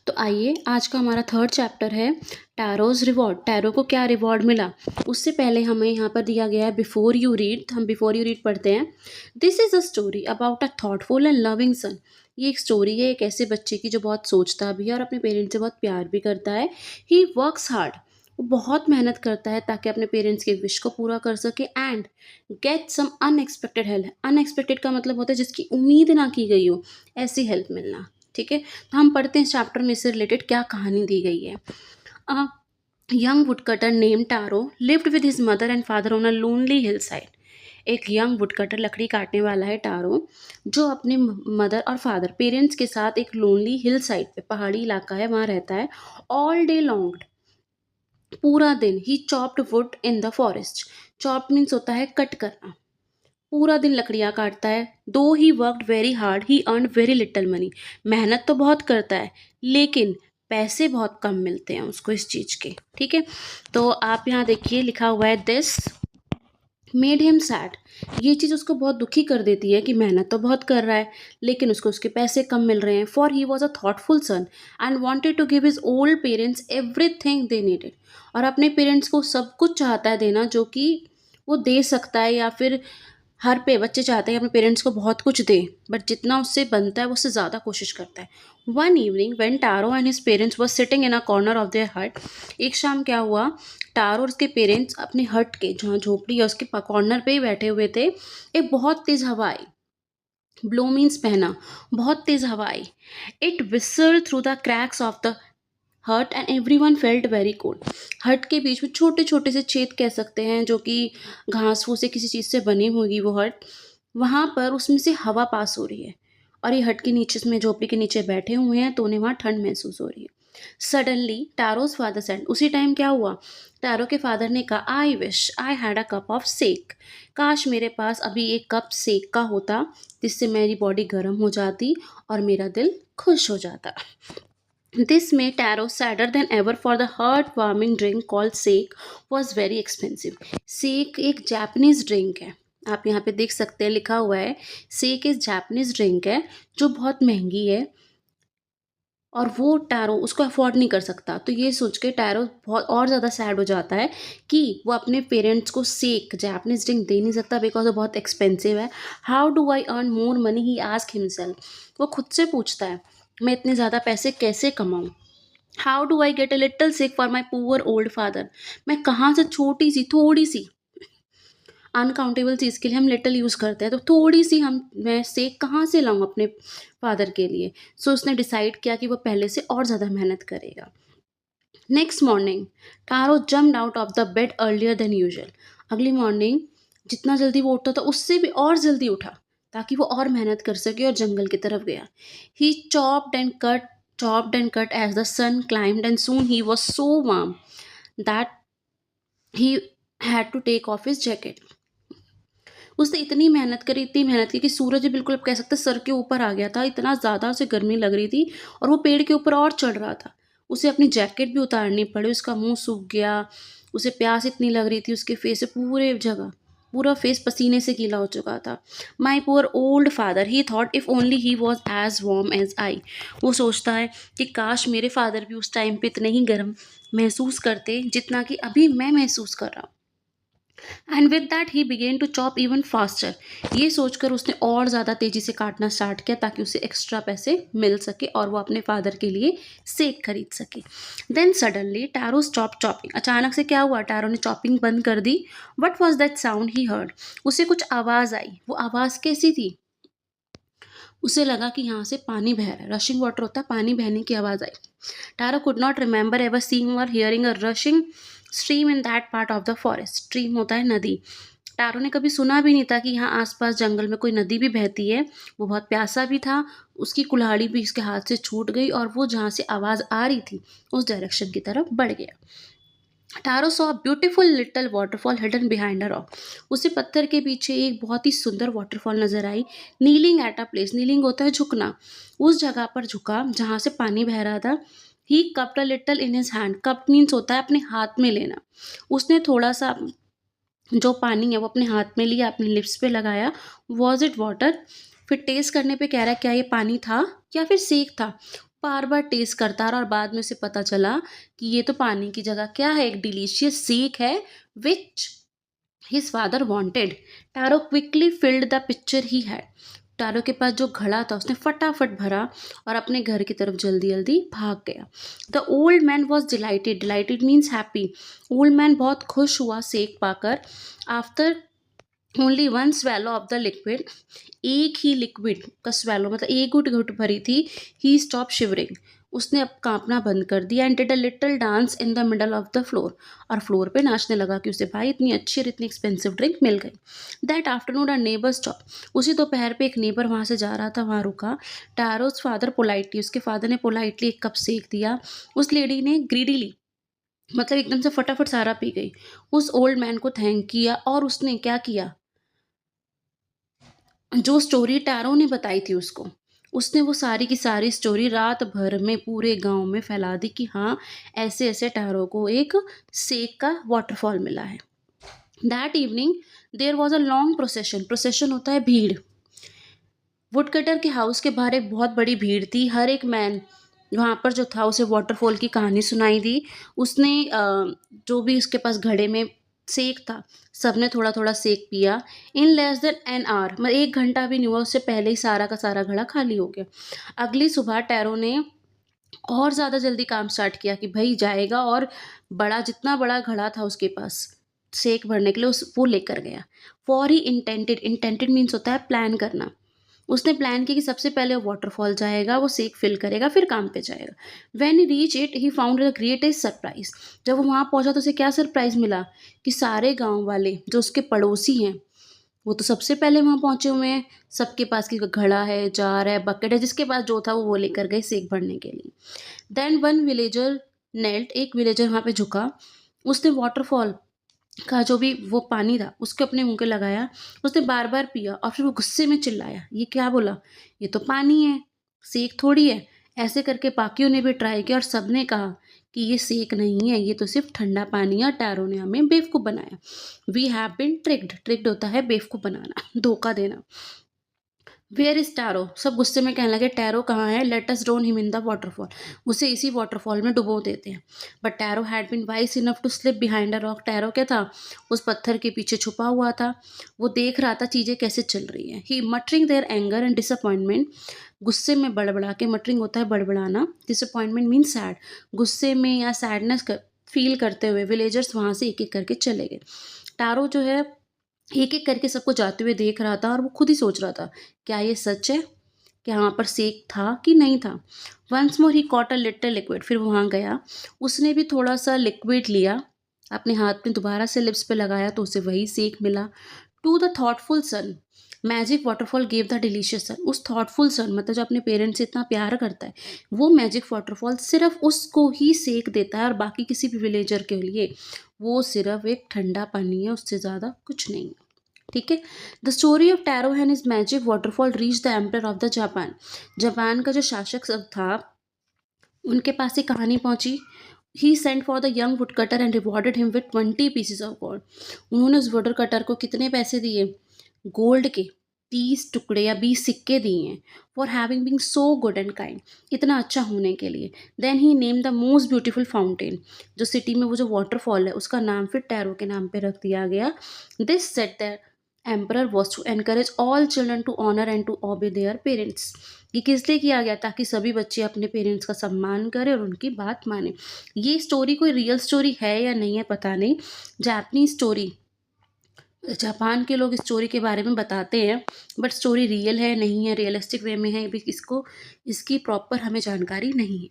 तो आइए आज का हमारा थर्ड चैप्टर है टैरोज रिवॉर्ड। टैरो को क्या रिवॉर्ड मिला उससे पहले हमें यहाँ पर दिया गया है बिफोर यू रीड। हम बिफोर यू रीड पढ़ते हैं। This is a story about a thoughtful and loving son. ये एक स्टोरी है एक ऐसे बच्चे की जो बहुत सोचता भी है और अपने पेरेंट्स से बहुत प्यार भी करता है। ही वर्क्स हार्ड, वो बहुत मेहनत करता है ताकि अपने पेरेंट्स के विश को पूरा कर सके and get some unexpected help. Unexpected का मतलब होता है जिसकी उम्मीद ना की गई हो, ऐसी हेल्प मिलना। ठीक है, तो हम पढ़ते हैं इस चैप्टर में इससे रिलेटेड क्या कहानी दी गई है। A young woodcutter name Taro lived with his mother and father on a lonely hill side. एक यंग वुडकटर लकड़ी काटने वाला है टारो, जो अपने मदर और फादर पेरेंट्स के साथ एक लोनली हिल साइड पे, पहाड़ी इलाका है, वहाँ रहता है। ऑल डे लॉन्ग, पूरा दिन ही chopped wood in the forest. Chop means होता है कट करना। पूरा दिन लकड़ियाँ काटता है। दो he worked very hard he earn very little money. मेहनत तो बहुत करता है लेकिन पैसे बहुत कम मिलते हैं उसको इस चीज़ के। ठीक है, तो आप यहाँ देखिए लिखा हुआ है दिस मेड हिम सैड। ये चीज़ उसको बहुत दुखी कर देती है कि मेहनत तो बहुत कर रहा है लेकिन उसको उसके पैसे कम मिल रहे हैं। For he was a thoughtful son and wanted to give his old parents everything they needed. और अपने पेरेंट्स को सब कुछ चाहता है देना जो कि वो दे सकता है, या फिर हर पे बच्चे चाहते हैं अपने पेरेंट्स को बहुत कुछ दें, बट जितना उससे बनता है वो उससे ज़्यादा कोशिश करता है। One evening when Taro and his parents were sitting in a corner of their hut. एक शाम क्या हुआ, टारो और उसके पेरेंट्स अपने हट के, जहाँ झोपड़ी है उसके कॉर्नर पे ही बैठे हुए थे। एक बहुत तेज़ हवा आई। ब्लो मीन्स पहना। बहुत तेज़ हवा आई। It whistled through the cracks of the hut and every one felt very cold. Hut के बीच में छोटे छोटे से छेद कह सकते हैं, जो कि घास फूस से किसी चीज़ से बनी होगी वो हर्ट। वहाँ पर उसमें से हवा पास हो रही है और ये हट के नीचे में झोपड़ी के नीचे बैठे हुए हैं तो उन्हें वहाँ ठंड महसूस हो रही है। सडनली टारोज फादर सेड, उसी टाइम क्या हुआ, टारो के फादर ने कहा, I wish I had a cup of sake. काश मेरे पास अभी एक कप सेक का होता जिससे मेरी बॉडी गर्म हो जाती और मेरा दिल खुश हो जाता। This made taro sadder than ever, for the heart-warming drink called sake was very expensive. Sake एक जापानीज ड्रिंक है। आप यहाँ पे देख सकते हैं लिखा हुआ है सेक एक जापानीज ड्रिंक है जो बहुत महंगी है और वो टैरो उसको अफोर्ड नहीं कर सकता। तो ये सोच के टैरो बहुत और ज़्यादा सैड हो जाता है कि वो अपने पेरेंट्स को सेक जापानीज ड्रिंक दे नहीं सकता बिकॉज वो बहुत एक्सपेंसिव है। How do I earn more money, he ask himself. वो खुद से पूछता है मैं इतने ज़्यादा पैसे कैसे कमाऊँ। How do I get a little sake for my poor old father. मैं कहाँ से छोटी सी थोड़ी सी अनकाउंटेबल चीज़ के लिए हम लिटिल यूज़ करते हैं, तो थोड़ी सी हम मैं सेक कहाँ से लाऊं अपने फादर के लिए। सो उसने डिसाइड किया कि वो पहले से और ज़्यादा मेहनत करेगा। Next morning Taro jumped out of the bed earlier than usual. अगली मॉर्निंग जितना जल्दी वो उठता था उससे भी और जल्दी उठा ताकि वो और मेहनत कर सके और जंगल की तरफ गया। He chopped and cut as the sun climbed and soon he was so warm that he had to take off his jacket. उसने इतनी मेहनत की कि सूरज भी बिल्कुल आप कह सकते हैं सर के ऊपर आ गया था। इतना ज़्यादा उसे गर्मी लग रही थी और वो पेड़ के ऊपर और चढ़ रहा था। उसे अपनी जैकेट भी उतारनी पड़ी, उसका मुंह सूख गया, उसे प्यास इतनी लग रही थी, उसके फेस से पूरे जगह पूरा फेस पसीने से गीला हो चुका था। My poor old father, he thought if only he was as warm as I. वो सोचता है कि काश मेरे फादर भी उस टाइम पे इतने ही गर्म महसूस करते जितना कि अभी मैं महसूस कर रहा हूँ। And with that he began to chop even faster. ये सोचकर उसने और ज़्यादा तेज़ी से काटना स्टार्ट किया ताकि उसे एक्स्ट्रा पैसे मिल सके और वो अपने फादर के लिए सेक खरीद सके। Then suddenly Taro stop chopping. अचानक से क्या हुआ, टैरो ने चॉपिंग बंद कर दी। What was that sound he heard. उसे कुछ आवाज़ आई। वो आवाज़ कैसी थी, उसे लगा कि यहाँ से पानी बह रहा है। रशिंग वाटर होता है, पानी बहने की आवाज़ आई। Taro could not remember ever seeing or hearing a rushing stream in that part of the forest. Stream होता है नदी। टारो ने कभी सुना भी नहीं था कि यहाँ आसपास जंगल में कोई नदी भी बहती है। वो बहुत प्यासा भी था। उसकी कुल्हाड़ी भी उसके हाथ से छूट गई और वो जहाँ से आवाज़ आ रही थी उस डायरेक्शन की तरफ बढ़ गया। Taro saw beautiful little waterfall hidden behind a rock. उसे पत्थर के पीछे एक बहुत ही सुंदर वाटरफॉल नजर आई। Kneeling at a place, kneeling होता है झुकना, उस जगह पर झुका जहाँ से पानी बह रहा था। He cupped a little in his hand. Cup means होता है अपने हाथ में लेना। उसने थोड़ा सा जो पानी है वो अपने हाथ में लिया, अपने लिप्स पे लगाया। Was it water. फिर टेस्ट करने पे कह रहा है क्या ये पानी था या फिर सेक था। बार बार टेस्ट करता रहा और बाद में उसे पता चला कि ये तो पानी की जगह क्या है, एक डिलीशियस सेक है विच his father wanted. Tarot quickly filled the picture he had. Tarot के पास जो घड़ा था उसने फटाफट भरा और अपने घर की तरफ जल्दी जल्दी भाग गया। The old man was dilated, dilated means happy. Old man बहुत खुश हुआ सेक पाकर। After only one swallow of the liquid, एक ही लिक्विड का स्वेलो मतलब एक घुट घुट भरी थी, ही स्टॉप शिवरिंग, उसने अब कांपना बंद कर दिया। And did a little dance in the middle of the floor, और फ्लोर पे नाचने लगा कि उसे भाई इतनी अच्छी और इतनी एक्सपेंसिव ड्रिंक मिल गई। That afternoon a neighbour stop, उसी दोपहर पे एक नेबर वहाँ से जा रहा था, वहाँ रुका। टैरोज फादर पोलाइटली, उसके फादर ने पोलाइटली एक कप सेक दिया। उस लेडी ने ग्रीडीली मतलब एकदम से फटाफट सारा पी गई। उस ओल्ड मैन को थैंक किया और उसने क्या किया, जो स्टोरी टैरो ने बताई थी उसको, उसने वो सारी की सारी स्टोरी रात भर में पूरे गांव में फैला दी कि हाँ ऐसे ऐसे टैरो को एक सेक का वाटरफॉल मिला है। That evening there was a long procession, procession होता है भीड़। वुडकटर के हाउस के बाहर एक बहुत बड़ी भीड़ थी। हर एक मैन वहाँ पर जो था उसे वाटरफॉल की कहानी सुनाई दी। उसने जो भी उसके पास घड़े में सेक था सबने थोड़ा थोड़ा सेक पिया। In less than an hour, मतलब 1 घंटा भी नहीं हुआ उससे पहले ही सारा का सारा घड़ा खाली हो गया। अगली सुबह टैरो ने और ज़्यादा जल्दी काम स्टार्ट किया कि भाई जाएगा और बड़ा जितना बड़ा घड़ा था उसके पास सेक भरने के लिए उस वो लेकर गया। For he intended, intended means होता है प्लान करना। उसने प्लान किया कि सबसे पहले वो वाटरफॉल जाएगा, वो सेक फिल करेगा, फिर काम पे जाएगा। When he reach it he found the greatest surprise. जब वो वहाँ पहुंचा तो उसे क्या सरप्राइज मिला कि सारे गांव वाले जो उसके पड़ोसी हैं वो तो सबसे पहले वहाँ पहुंचे हुए हैं। सबके पास की घड़ा है, जार है, बकेट है, जिसके पास जो था वो लेकर गए सेक भरने के लिए। देन वन विलेजर नेल्ट, एक विलेजर वहाँ पे झुका। उसने वाटरफॉल का जो भी वो पानी था उसके अपने मुंह के लगाया। उसने बार बार पिया और फिर वो गुस्से में चिल्लाया, ये क्या बोला, ये तो पानी है, सेक थोड़ी है। ऐसे करके बाकियों ने भी ट्राई किया और सबने कहा कि ये सेक नहीं है, ये तो सिर्फ ठंडा पानी है। और टैरो ने हमें बेवकूफ़ बनाया। We have been tricked, tricked होता है बेवकूफ़ बनाना, धोखा देना। वेयर इज टैरो, सब गुस्से में कहने लगे टैरो कहाँ है, let us drown him in the waterfall, उसे इसी वाटरफॉल में डुबो देते हैं। But Taro had been wise enough to slip behind a rock, Taro क्या था, उस पत्थर के पीछे छुपा हुआ था। वो देख रहा था चीज़ें कैसे चल रही हैं। He muttering their anger and disappointment, गुस्से में बड़बड़ा के, मटरिंग होता है बड़बड़ाना, डिसअपॉइंटमेंट मीन सैड, गुस्से में या सैडनेस फील करते हुए विलेजर्स वहाँ से एक एक करके चले गए। टैरो जो है एक एक करके सबको जाते हुए देख रहा था और वो खुद ही सोच रहा था क्या ये सच है, क्या वहाँ पर सेक था कि नहीं था। Once more he caught a little liquid, फिर वो वहाँ गया, उसने भी थोड़ा सा लिक्विड लिया, अपने हाथ में दोबारा से लिप्स पे लगाया तो उसे वही सेक मिला। To the thoughtful son magic waterfall gave the delicious son, उस थॉटफुल सन मतलब जो अपने पेरेंट्स से इतना प्यार करता है वो मैजिक वाटरफॉल सिर्फ उसको ही सेक देता है और बाकी किसी भी विलेजर के लिए वो सिर्फ एक ठंडा पानी है, उससे ज़्यादा कुछ नहीं है। ठीक है। The story of tarot and his magic waterfall reach the emperor of the Japan, Japan का जो शासक सब था उनके पास एक कहानी पहुंची। He sent for the young wood cutter and rewarded him with 20 pieces of gold, उन्होंने उस वुड कटर को कितने पैसे दिए, गोल्ड के 30 टुकड़े या 20 सिक्के दिए हैं। For having been so good and kind, इतना अच्छा होने के लिए। Then he name the most beautiful fountain, जो सिटी में वो जो वाटरफॉल है उसका नाम फिर टैरो के नाम पे रख दिया गया। This set the emperor was to encourage all children to honour and to obey their parents, ये किस लिए किया गया, ताकि सभी बच्चे अपने पेरेंट्स का सम्मान करें और उनकी बात माने। ये स्टोरी कोई रियल स्टोरी है या नहीं है पता नहीं, जापानी स्टोरी, जापान के लोग इस स्टोरी के बारे में बताते हैं, बट स्टोरी रियल है नहीं है, रियलिस्टिक वे में है भी, इसको इसकी प्रॉपर हमें जानकारी नहीं है।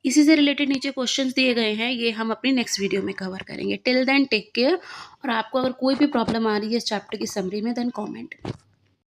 इसी से रिलेटेड नीचे क्वेश्चंस दिए गए हैं, ये हम अपनी नेक्स्ट वीडियो में कवर करेंगे। टिल देन टेक केयर, और आपको अगर कोई भी प्रॉब्लम आ रही है इस चैप्टर की समरी में देन कमेंट।